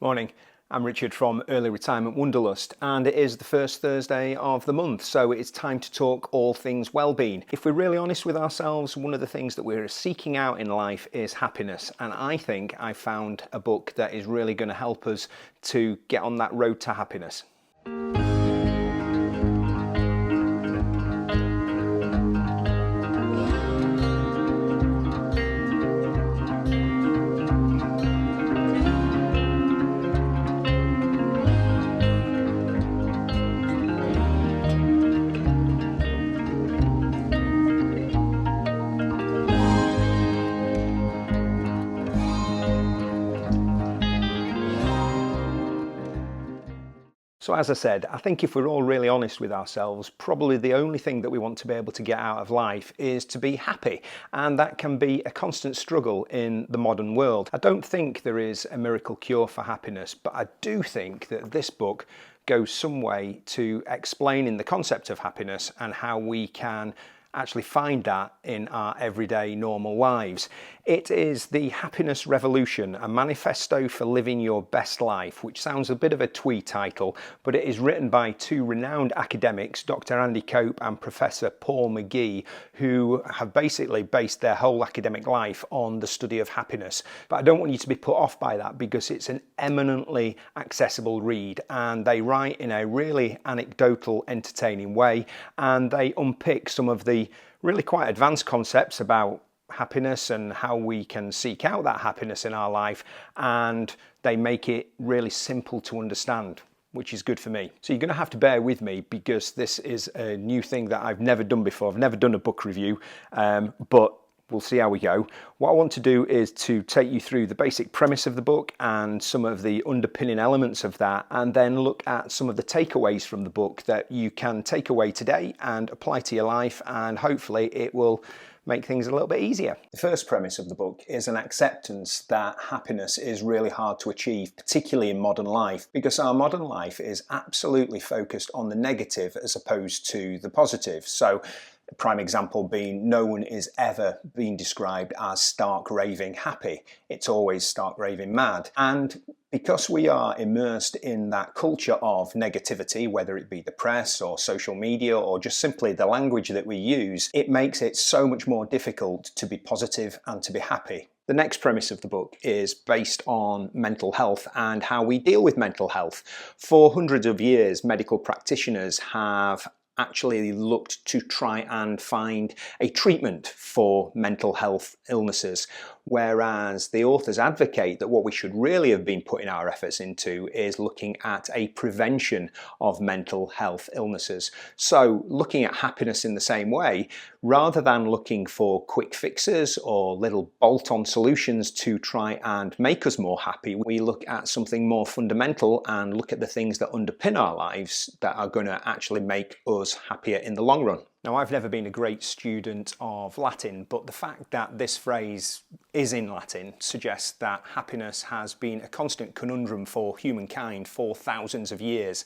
Morning, I'm Richard from Early Retirement Wonderlust, and it is the first Thursday of the month, so it's time to talk all things well-being. If we're really honest with ourselves, one of the things that we're seeking out in life is happiness, and I think I found a book that is really going to help us to get on that road to happiness. So as I said, I think if we're all really honest with ourselves, probably the only thing that we want to be able to get out of life is to be happy. And that can be a constant struggle in the modern world. I don't think there is a miracle cure for happiness, but I do think that this book goes some way to explaining the concept of happiness and how we can actually find that in our everyday normal lives. It is The Happiness Revolution, a manifesto for living your best life, which sounds a bit of a twee title, but it is written by two renowned academics, Dr. Andy Cope and Professor Paul McGee, who have basically based their whole academic life on the study of happiness. But I don't want you to be put off by that because it's an eminently accessible read, and they write in a really anecdotal, entertaining way, and they unpick some of the really quite advanced concepts about happiness and how we can seek out that happiness in our life, and they make it really simple to understand, which is good for me. So you're going to have to bear with me because this is a new thing that I've never done before. I've never done a book review, but we'll see how we go. What I want to do is to take you through the basic premise of the book and some of the underpinning elements of that, and then look at some of the takeaways from the book that you can take away today and apply to your life, and hopefully it will make things a little bit easier. The first premise of the book is an acceptance that happiness is really hard to achieve, particularly in modern life, because our modern life is absolutely focused on the negative as opposed to the positive. So a prime example being no one is ever being described as stark raving happy. It's always stark raving mad. And because we are immersed in that culture of negativity, whether it be the press or social media or just simply the language that we use, it makes it so much more difficult to be positive and to be happy. The next premise of the book is based on mental health and how we deal with mental health. For hundreds of years, medical practitioners have actually looked to try and find a treatment for mental health illnesses, whereas the authors advocate that what we should really have been putting our efforts into is looking at a prevention of mental health illnesses. So looking at happiness in the same way, rather than looking for quick fixes or little bolt-on solutions to try and make us more happy, we look at something more fundamental and look at the things that underpin our lives that are going to actually make us happier in the long run. Now, I've never been a great student of Latin, but the fact that this phrase is in Latin suggests that happiness has been a constant conundrum for humankind for thousands of years.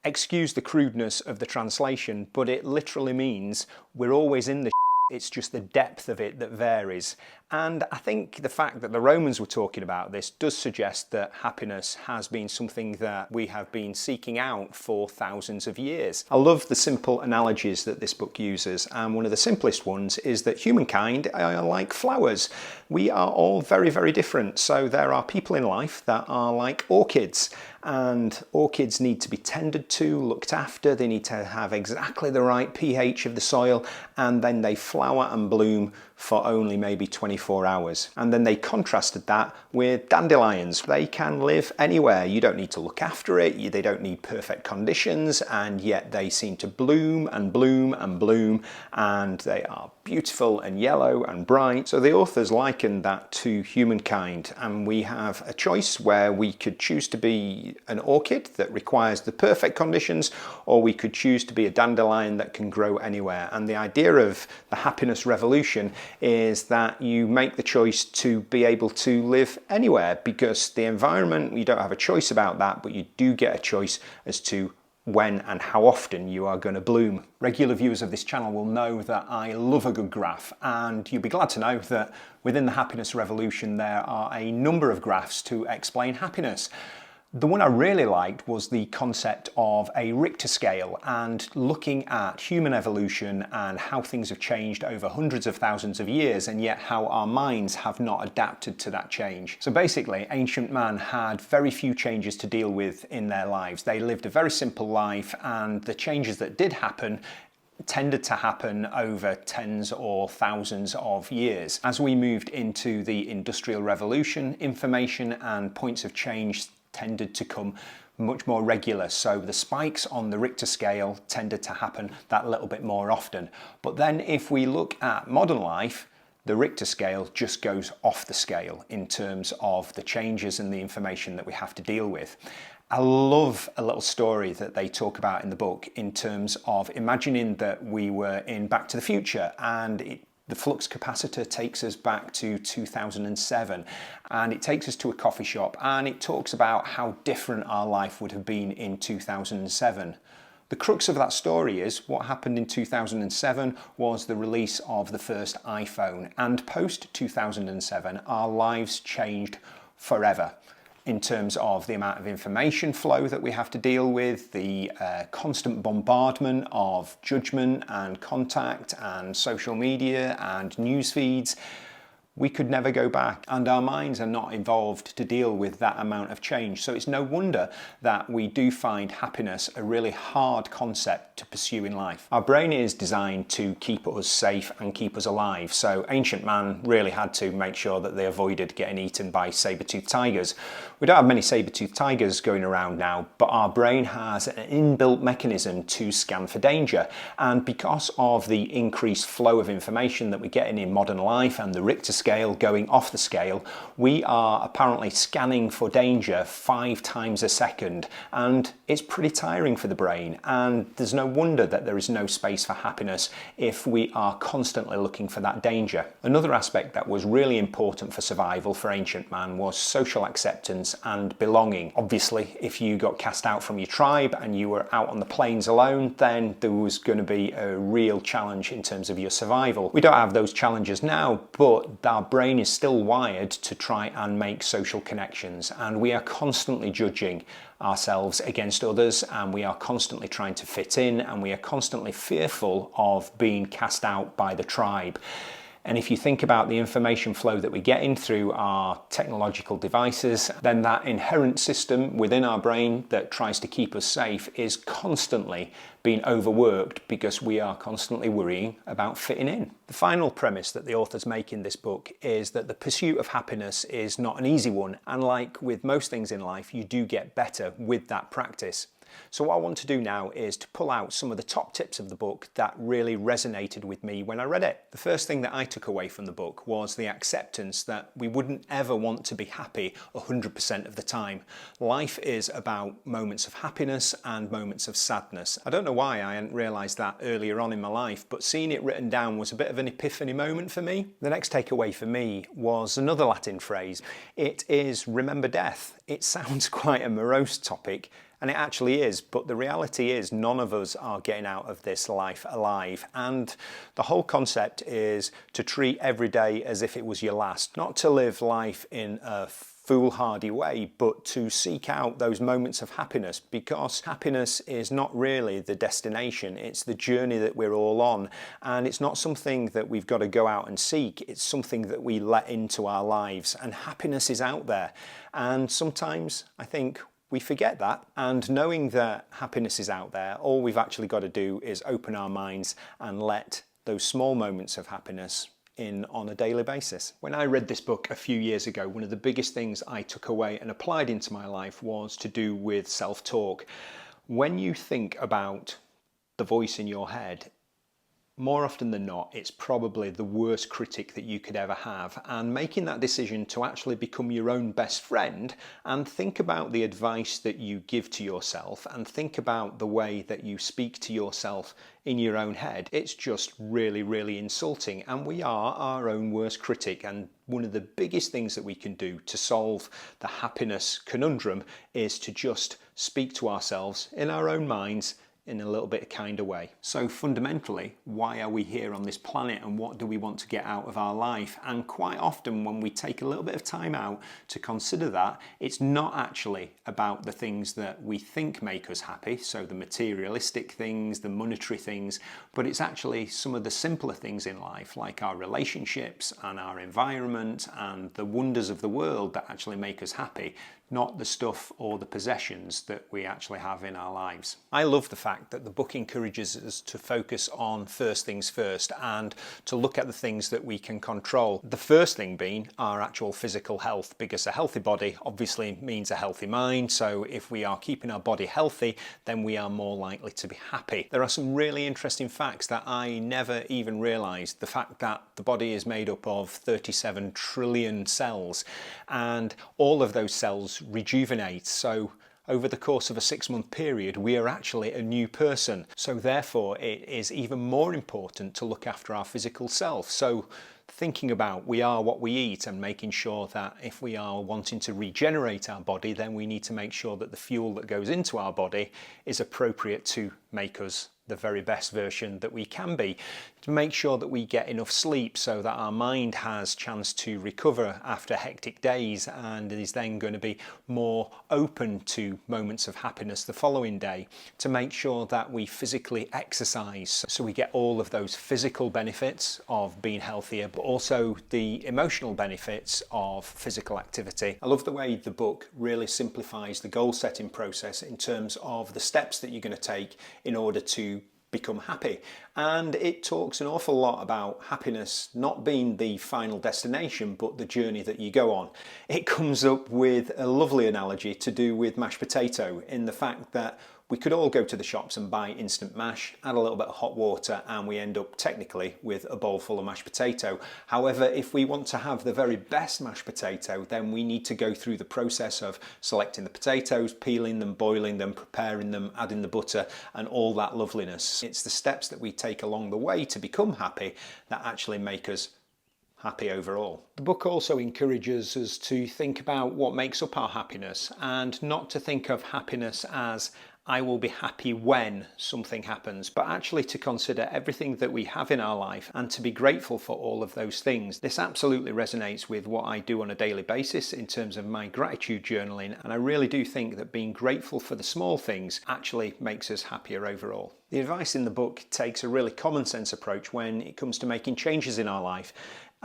Excuse the crudeness of the translation, but it literally means we're always in the it's just the depth of it that varies. And I think the fact that the Romans were talking about this does suggest that happiness has been something that we have been seeking out for thousands of years. I love the simple analogies that this book uses, and one of the simplest ones is that humankind are like flowers. We are all very, very different. So there are people in life that are like orchids, and orchids need to be tended to, looked after. They need to have exactly the right pH of the soil, and then they flower and bloom for only maybe 24 hours. And then they contrasted that with dandelions. They can live anywhere. You don't need to look after it. They don't need perfect conditions, and yet they seem to bloom and bloom and bloom, and they are beautiful and yellow and bright. So the authors liken that to humankind, and we have a choice where we could choose to be an orchid that requires the perfect conditions, or we could choose to be a dandelion that can grow anywhere. And the idea of the happiness revolution is that you make the choice to be able to live anywhere, because the environment, you don't have a choice about that, but you do get a choice as to when and how often you are going to bloom. Regular viewers of this channel will know that I love a good graph, and you'll be glad to know that within the happiness revolution there are a number of graphs to explain happiness. The one I really liked was the concept of a Richter scale and looking at human evolution and how things have changed over hundreds of thousands of years, and yet how our minds have not adapted to that change. So basically, ancient man had very few changes to deal with in their lives. They lived a very simple life, and the changes that did happen tended to happen over tens or thousands of years. As we moved into the Industrial Revolution, information and points of change tended to come much more regular, so the spikes on the Richter scale tended to happen that little bit more often. But then if we look at modern life, the Richter scale just goes off the scale in terms of the changes and the information that we have to deal with. I love a little story that they talk about in the book in terms of imagining that we were in Back to the Future, and the flux capacitor takes us back to 2007, and it takes us to a coffee shop, and it talks about how different our life would have been in 2007. The crux of that story is what happened in 2007 was the release of the first iPhone, and post 2007 our lives changed forever. In terms of the amount of information flow that we have to deal with, the constant bombardment of judgment and contact and social media and news feeds, we could never go back, and our minds are not evolved to deal with that amount of change. So it's no wonder that we do find happiness a really hard concept to pursue in life. Our brain is designed to keep us safe and keep us alive, so ancient man really had to make sure that they avoided getting eaten by saber-toothed tigers. We don't have many saber-toothed tigers going around now, but our brain has an inbuilt mechanism to scan for danger, and because of the increased flow of information that we're getting in modern life and the Richter scale going off the scale, we are apparently scanning for danger 5 times a second, and it's pretty tiring for the brain, and there's no wonder that there is no space for happiness if we are constantly looking for that danger. Another aspect that was really important for survival for ancient man was social acceptance and belonging. Obviously, if you got cast out from your tribe and you were out on the plains alone, then there was going to be a real challenge in terms of your survival. We don't have those challenges now, but our brain is still wired to try and make social connections, and we are constantly judging ourselves against others, and we are constantly trying to fit in, and we are constantly fearful of being cast out by the tribe. And if you think about the information flow that we're getting through our technological devices, then that inherent system within our brain that tries to keep us safe is constantly being overworked because we are constantly worrying about fitting in. The final premise that the authors make in this book is that the pursuit of happiness is not an easy one, and like with most things in life, you do get better with that practice. So what I want to do now is to pull out some of the top tips of the book that really resonated with me when I read it. The first thing that I took away from the book was the acceptance that we wouldn't ever want to be happy 100% of the time. Life is about moments of happiness and moments of sadness. I don't know why I hadn't realised that earlier on in my life, but seeing it written down was a bit of an epiphany moment for me. The next takeaway for me was another Latin phrase. It is remember death. It sounds quite a morose topic, and it actually is, but the reality is none of us are getting out of this life alive. And the whole concept is to treat every day as if it was your last. Not to live life in a foolhardy way, but to seek out those moments of happiness, because happiness is not really the destination, it's the journey that we're all on, and it's not something that we've got to go out and seek, it's something that we let into our lives, and happiness is out there. And sometimes I think we forget that, and knowing that happiness is out there, all we've actually got to do is open our minds and let those small moments of happiness in on a daily basis. When I read this book a few years ago, one of the biggest things I took away and applied into my life was to do with self-talk. When you think about the voice in your head, More often than not, it's probably the worst critic that you could ever have, and making that decision to actually become your own best friend and think about the advice that you give to yourself and think about the way that you speak to yourself in your own head, it's just really, really insulting. And we are our own worst critic, and one of the biggest things that we can do to solve the happiness conundrum is to just speak to ourselves in our own minds in a little bit kinder way. So fundamentally, why are we here on this planet and what do we want to get out of our life? And quite often when we take a little bit of time out to consider that, it's not actually about the things that we think make us happy, so the materialistic things, the monetary things, but it's actually some of the simpler things in life, like our relationships and our environment and the wonders of the world that actually make us happy, not the stuff or the possessions that we actually have in our lives. I love the fact that the book encourages us to focus on first things first and to look at the things that we can control. The first thing being our actual physical health, because a healthy body obviously means a healthy mind. So if we are keeping our body healthy, then we are more likely to be happy. There are some really interesting facts that I never even realized. The fact that the body is made up of 37 trillion cells, and all of those cells rejuvenate. So over the course of a 6-month period, we are actually a new person. So therefore, it is even more important to look after our physical self. So thinking about we are what we eat and making sure that if we are wanting to regenerate our body, then we need to make sure that the fuel that goes into our body is appropriate to make us the very best version that we can be, to make sure that we get enough sleep so that our mind has chance to recover after hectic days and is then going to be more open to moments of happiness the following day, to make sure that we physically exercise so we get all of those physical benefits of being healthier, but also the emotional benefits of physical activity. I love the way the book really simplifies the goal setting process in terms of the steps that you're going to take in order to become happy. And it talks an awful lot about happiness not being the final destination, but the journey that you go on. It comes up with a lovely analogy to do with mashed potato, in the fact that we could all go to the shops and buy instant mash, add a little bit of hot water, and we end up technically with a bowl full of mashed potato. However, if we want to have the very best mashed potato, then we need to go through the process of selecting the potatoes, peeling them, boiling them, preparing them, adding the butter, and all that loveliness. It's the steps that we take along the way to become happy that actually make us happy overall. The book also encourages us to think about what makes up our happiness and not to think of happiness as I will be happy when something happens, but actually to consider everything that we have in our life and to be grateful for all of those things. This absolutely resonates with what I do on a daily basis in terms of my gratitude journaling, and I really do think that being grateful for the small things actually makes us happier overall. The advice in the book takes a really common sense approach when it comes to making changes in our life.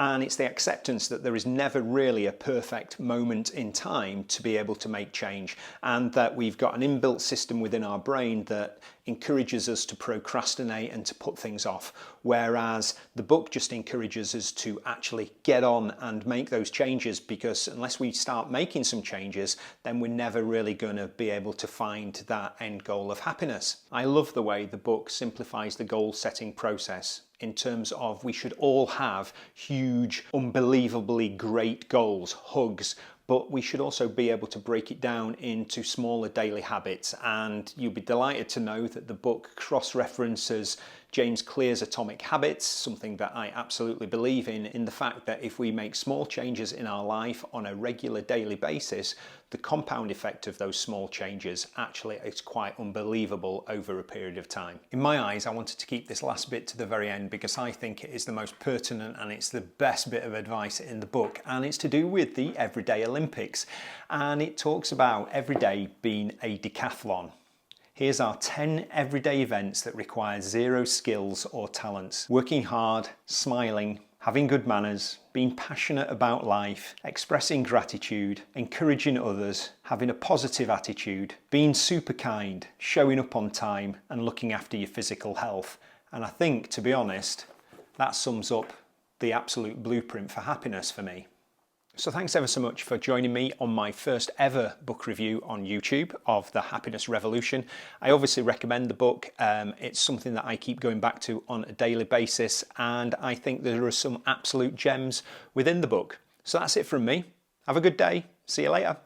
And it's the acceptance that there is never really a perfect moment in time to be able to make change, and that we've got an inbuilt system within our brain that encourages us to procrastinate and to put things off, whereas the book just encourages us to actually get on and make those changes, because unless we start making some changes, then we're never really going to be able to find that end goal of happiness. I love the way the book simplifies the goal setting process in terms of we should all have huge, unbelievably great goals, hugs, but we should also be able to break it down into smaller daily habits. And you'll be delighted to know that the book cross-references James Clear's Atomic Habits, something that I absolutely believe in the fact that if we make small changes in our life on a regular daily basis, the compound effect of those small changes actually is quite unbelievable over a period of time. In my eyes, I wanted to keep this last bit to the very end because I think it is the most pertinent and it's the best bit of advice in the book, and it's to do with the Everyday Olympics, and it talks about every day being a decathlon. Here's our 10 everyday events that require zero skills or talents. Working hard, smiling, having good manners, being passionate about life, expressing gratitude, encouraging others, having a positive attitude, being super kind, showing up on time, and looking after your physical health. And I think, to be honest, that sums up the absolute blueprint for happiness for me. So thanks ever so much for joining me on my first ever book review on YouTube of The Happiness Revolution. I obviously recommend the book. It's something that I keep going back to on a daily basis, and I think there are some absolute gems within the book. So that's it from me. Have a good day. See you later.